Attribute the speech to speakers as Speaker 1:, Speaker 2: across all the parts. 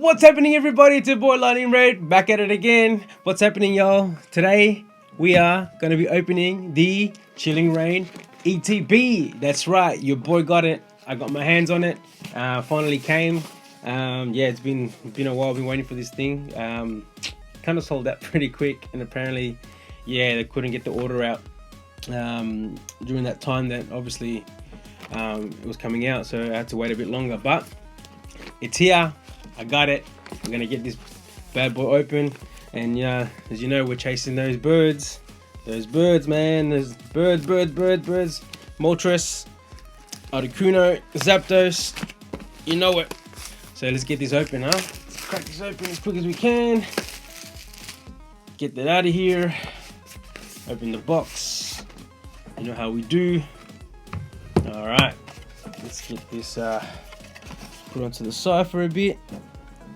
Speaker 1: What's happening, everybody? It's your boy Lightning Red, back at it again. What's happening, y'all? Today we are going to be opening the Chilling Reign ETB. That's right, your boy got it. I got my hands on it. Finally came. Yeah, it's been a while. I've been waiting for this thing. Kind of sold out pretty quick, and apparently, yeah, they couldn't get the order out during that time that obviously it was coming out, so I had to wait a bit longer. But it's here. I got it. I'm gonna get this bad boy open, and as you know, we're chasing those birds. Those birds, man. Those birds. Moltres, Articuno, Zapdos. You know it. So let's get this open, huh? Let's crack this open as quick as we can. Get that out of here. Open the box. You know how we do. All right. Let's get this put onto the side for a bit.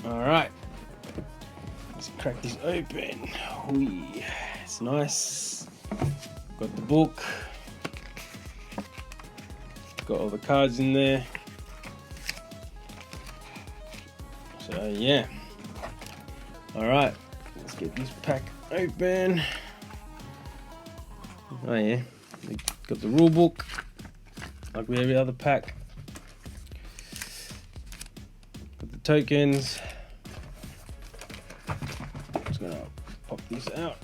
Speaker 1: All right, let's crack this open. Whee. It's nice. Got the book. Got all the cards in there. So yeah. All right, let's get this pack open. Oh yeah, got the rule book like with every other pack. Tokens. Just gonna pop this out.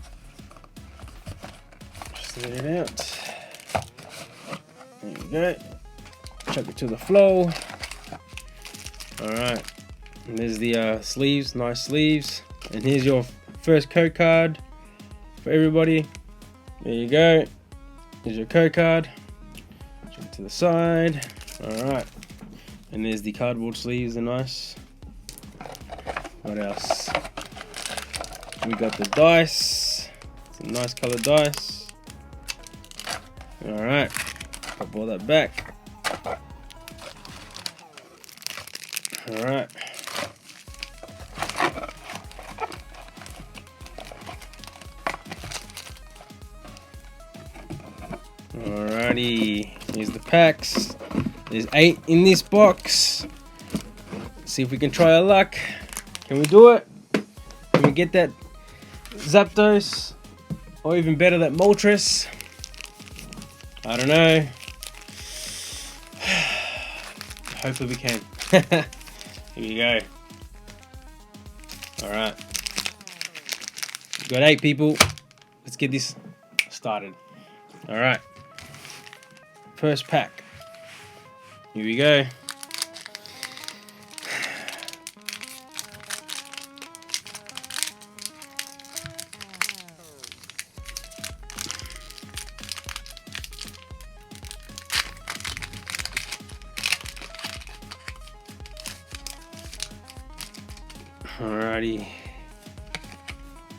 Speaker 1: Set it out. There you go. Chuck it to the floor. Alright. And there's the sleeves, nice sleeves. And here's your first code card for everybody. There you go. Here's your code card. Chuck it to the side. Alright. And there's the cardboard sleeves, they're nice. What else? We got the dice. Some nice colored dice. Alright. Pop all that back. Alright. Alrighty. Here's the packs. There's 8 in this box. Let's see if we can try our luck. Can we do it? Can we get that Zapdos? Or even better, that Moltres? I don't know. Hopefully we can. Here you go. Alright. We've got 8 people. Let's get this started. Alright. First pack. Here we go. Alrighty,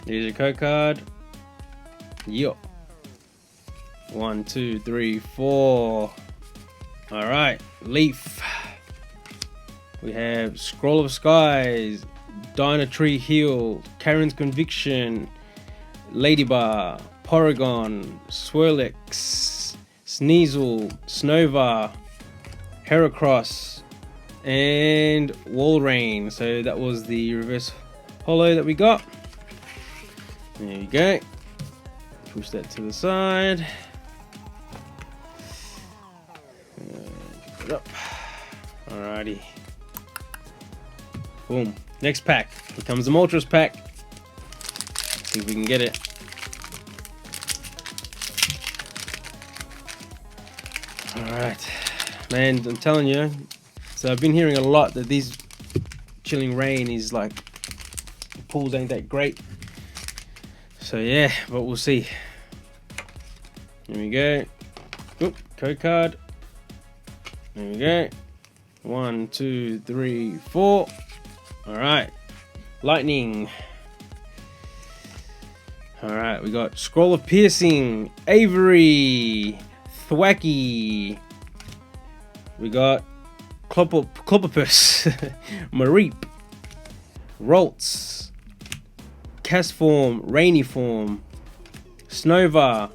Speaker 1: there's your code card. Yo, 1, 2, 3, 4. All right, Leaf. We have Scroll of Skies, Dynatree Heal, Karen's Conviction, Ladybar, Porygon, Swirlix, Sneasel, Snova, Heracross, and Walrein. So that was the reverse holo that we got. There you go. Push that to the side. Pick it up. Alrighty. Boom. Next pack. Here comes the Moltres pack. Let's see if we can get it. Alright. Man, I'm telling you. So I've been hearing a lot that these Chilling Reign is like, the pulls ain't that great. So yeah, but we'll see. Here we go. Oop, code card. There we go. 1, 2, 3, 4. Alright. Lightning. Alright, we got Scroll of Piercing, Avery, Thwacky. We got Clobbopus, Mareep, Roltz, Castform, Rainy Form, Snova,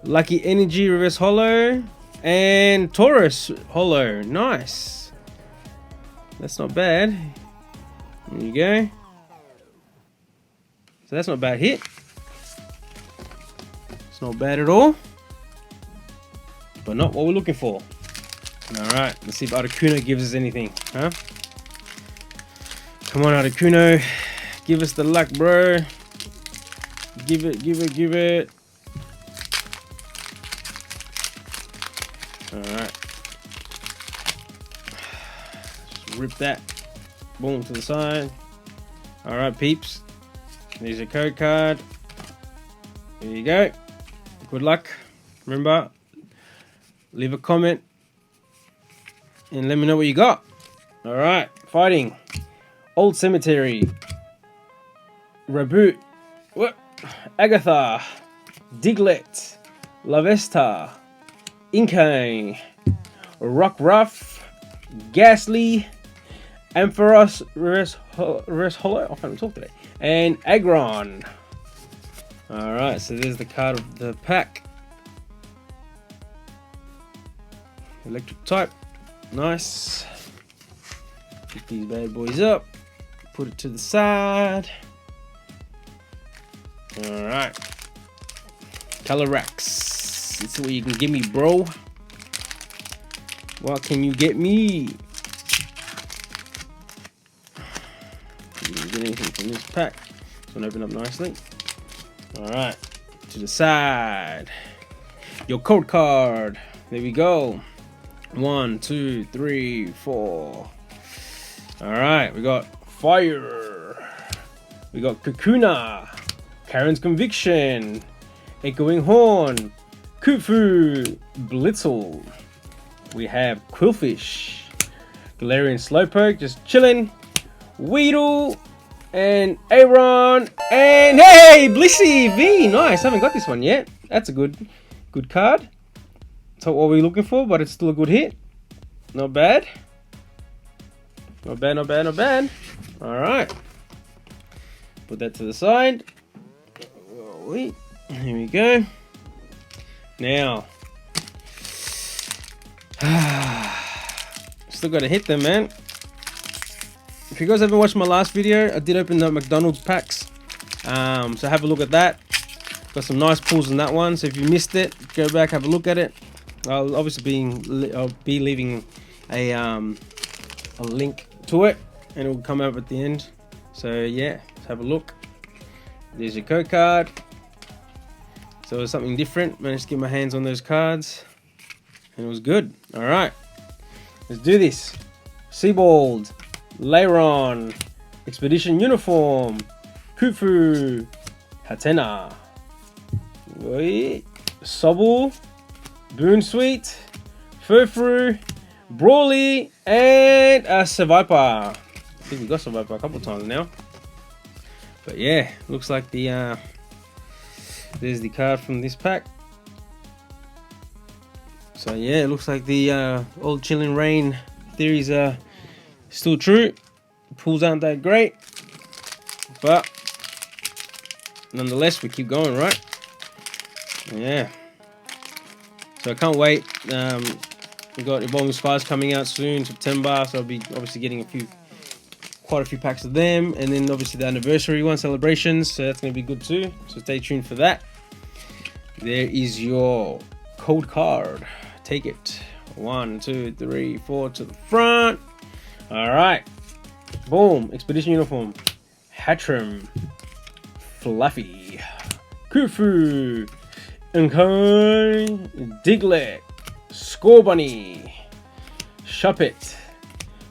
Speaker 1: Lucky Energy Reverse Holo, and Taurus Holo. Nice. That's not bad. There you go. So that's not a bad hit. It's not bad at all. But not what we're looking for. Alright, let's see if Articuno gives us anything, huh? Come on, Articuno. Give us the luck, bro. Give it, give it, give it. Alright. Just rip that. Boom, to the side. Alright, peeps. There's a code card. There you go. Good luck. Remember, leave a comment and let me know what you got. Alright, fighting. Old Cemetery. Reboot. What? Agatha. Diglett. Lavesta. Inkay. Rock Ruff. Ghastly. Ampharos Res Hollow. I can't talk today. And Aggron. Alright, so there's the card of the pack. Electric type. Nice. Pick these bad boys up. Put it to the side. Alright. Calyrex. Let's see what you can give me, bro. What can you get me? You can get anything from this pack. It's gonna open up nicely. Alright. To the side. Your code card. There we go. 1, 2, 3, 4. Alright, we got Fire. We got Kakuna. Karen's Conviction. Echoing Horn. Khufu. Blitzel. We have Quillfish. Galarian Slowpoke just chilling. Weedle. And Aaron. And hey, Blissey V. Nice. Haven't got this one yet. That's a good card. It's not what we're looking for, but it's still a good hit. Not bad. Not bad, not bad, not bad. Alright. Put that to the side. Here we go. Now. Still got to hit them, man. If you guys haven't watched my last video, I did open the McDonald's packs. So have a look at that. Got some nice pulls in that one. So if you missed it, go back, have a look at it. I'll obviously be leaving a link to it, and it will come up at the end. So yeah, let's have a look. There's your code card. So it was something different. Managed to get my hands on those cards, and it was good. All right, let's do this. Seabold, Leiron, Expedition Uniform, Khufu, Hatena, Sobble, Boon Sweet, Furfru, Brawly, and a Seviper. I think we got Seviper a couple times now. But yeah, looks like the there's the card from this pack. So yeah, it looks like the old Chilling Reign theories are still true. Pulls aren't that great, but nonetheless we keep going, right? Yeah. So I can't wait. We got Evolving Skies coming out soon, September. So I'll be obviously getting quite a few packs of them, and then obviously the anniversary one, celebrations. So that's gonna be good too. So stay tuned for that. There is your code card. Take it. 1, 2, 3, 4 to the front. All right. Boom. Expedition Uniform. Hatchram. Fluffy. Khufu. Inkay. Diglett. Scorbunny. Shuppet.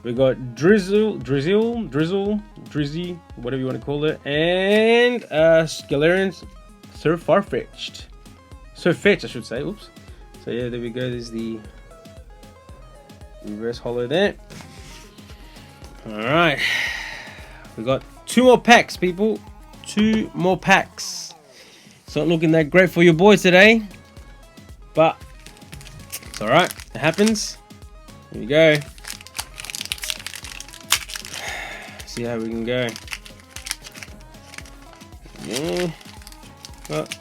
Speaker 1: We got Drizzy, whatever you want to call it, and Galarian Surfetched, I should say. Oops. So yeah, there we go. There's the reverse holo there. All right, we got 2 more packs, people. 2 more packs. It's not looking that great for your boys today, but it's all right. It happens. Here we go. See how we can go. Yeah. But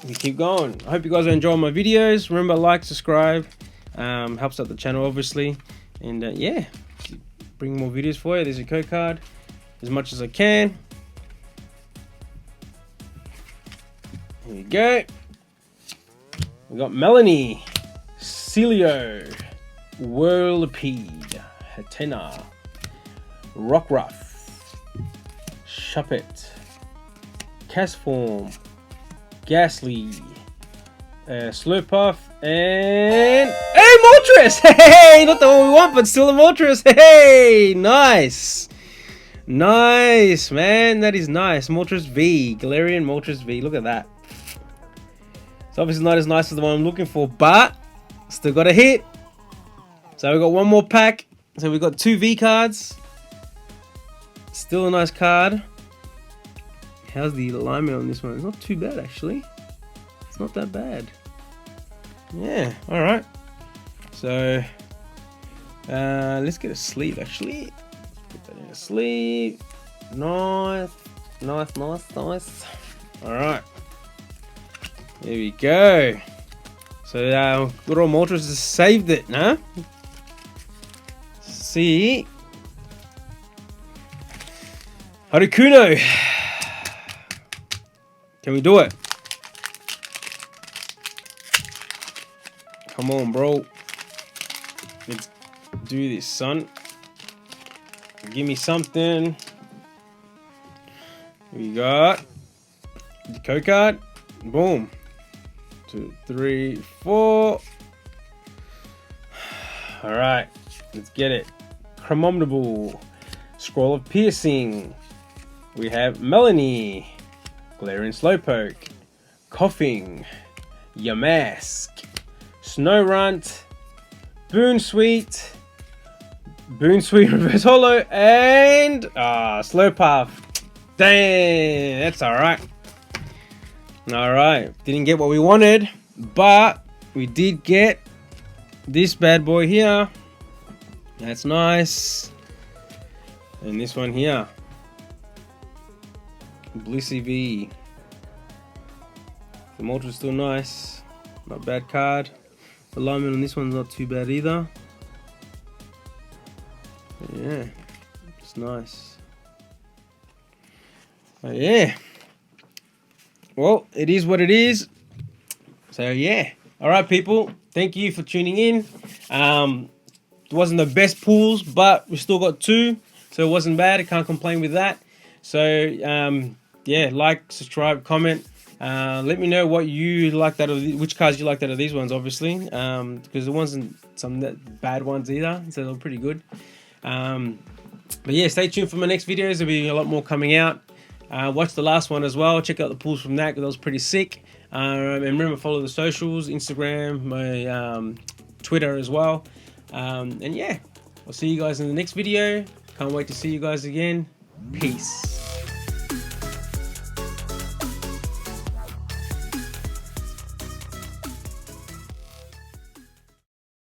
Speaker 1: we keep going. I hope you guys are enjoying my videos. Remember, like, subscribe. Helps out the channel, obviously. And yeah, bring more videos for you. There's a code card. as much as I can. Here we go. We got Melanie, Celio, Whirlipede, Hatena, Rockruff, Shuppet, Castform, Ghastly, Slurpuff, and hey, Moltres! Hey, not the one we want, but still a Moltres. Hey, nice. Nice, man. That is nice. Moltres V. Galarian Moltres V. Look at that. It's obviously not as nice as the one I'm looking for, but still got a hit. So we got one more pack. So we got 2 V cards. Still a nice card. How's the alignment on this one? It's not too bad, actually. It's not that bad. Yeah, alright. So let's get a sleeve, actually. Put that in a sleeve. Nice. Nice, nice, nice. Alright. There we go. So good old Moltres has saved it, huh? See. Harikuno. Can we do it? Come on, bro. Let's do this, son. Give me something. We got the code card. Boom. 2, 3, 4. All right, let's get it. Chromominable, Scroll of Piercing. We have Melanie, Galarian Slowpoke, Coughing, Yamask, Snorunt, Boonsweet, Reverse Holo, and Slowpuff. Dang, that's alright. Alright, didn't get what we wanted, but we did get this bad boy here. That's nice. And this one here, Blue CV. The Moltres still nice. Not bad card. The alignment on this one's not too bad either. Yeah, it's nice. But yeah. Well, it is what it is. So yeah. Alright, people. Thank you for tuning in. It wasn't the best pulls, but we still got 2. So it wasn't bad. I can't complain with that. So yeah, like, subscribe, comment. Let me know what you liked out of which cards you liked out of these ones, obviously, because there wasn't some bad ones either, so they're pretty good. But yeah, stay tuned for my next videos. There'll be a lot more coming out. Watch the last one as well. Check out the pulls from that, because that was pretty sick. And remember, follow the socials, Instagram, my Twitter as well. And yeah, I'll see you guys in the next video. Can't wait to see you guys again. Peace.